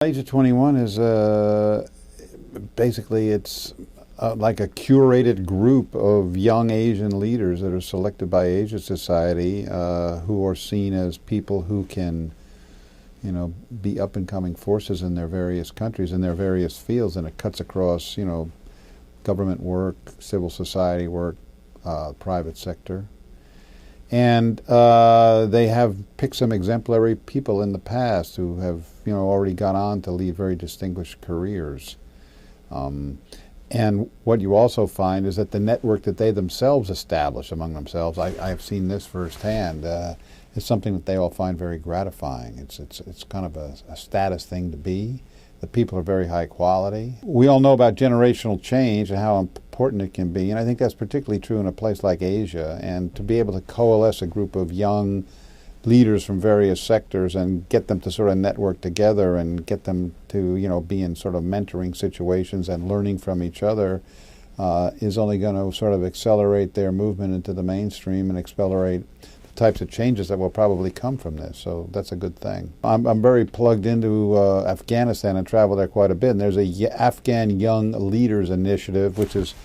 Asia 21 is basically it's like a curated group of young Asian leaders that are selected by Asia Society who are seen as people who can, you know, be up-and-coming forces in their various countries, in their various fields, and it cuts across, you know, government work, civil society work, private sector. And they have picked some exemplary people in the past who have, you know, already gone on to lead very distinguished careers. And what you also find is that the network that they themselves establish among themselves, I have seen this firsthand, is something that they all find very gratifying. It's kind of a status thing to be. The people are very high quality. We all know about generational change and how important it can be, and I think that's particularly true in a place like Asia. And to be able to coalesce a group of young leaders from various sectors and get them to sort of network together and get them to, you know, be in sort of mentoring situations and learning from each other is only going to sort of accelerate their movement into the mainstream and accelerate types of changes that will probably come from this, so that's a good thing. I'm very plugged into Afghanistan and travel there quite a bit, and there's a Afghan Young Leaders Initiative, which is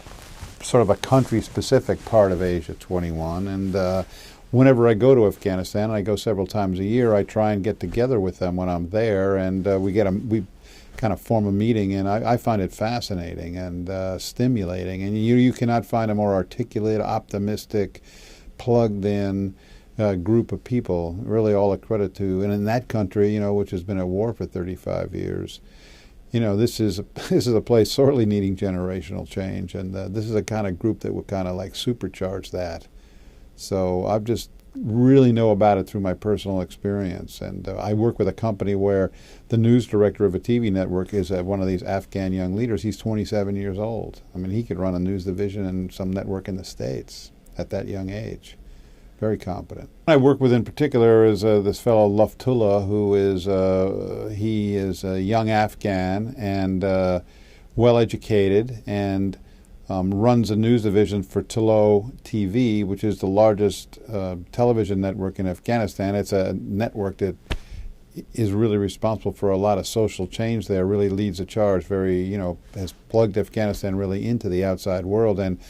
sort of a country-specific part of Asia 21, and whenever I go to Afghanistan, I go several times a year, I try and get together with them when I'm there, and we kind of form a meeting, and I find it fascinating and stimulating, and you cannot find a more articulate, optimistic, plugged-in group of people, really all a credit to. And in that country, you know, which has been at war for 35 years, you know, this is a place sorely needing generational change, and this is a kind of group that would kind of like supercharge that. So I've just really know about it through my personal experience, and I work with a company where the news director of a TV network is one of these Afghan young leaders. He's 27 years old. I mean, he could run a news division in some network in the States at that young age. Very competent. I work with in particular is this fellow Luftullah, who is he is a young Afghan and well educated, and runs a news division for Tullow TV, which is the largest television network in Afghanistan. It's a network that is really responsible for a lot of social change there, really leads a charge, very, you know, has plugged Afghanistan really into the outside world. And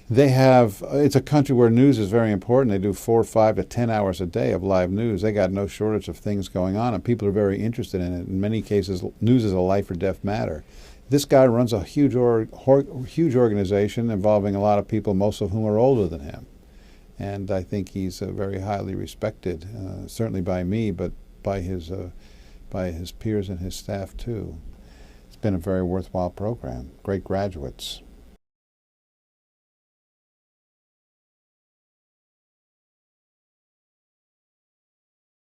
they have, it's a country where news is very important. They do 4, 5 to 10 hours a day of live news. They got no shortage of things going on, and people are very interested in it. In many cases, news is a life or death matter. This guy runs a huge organization involving a lot of people, most of whom are older than him. And I think he's very highly respected, certainly by me, but by his peers and his staff too. It's been a very worthwhile program. Great graduates.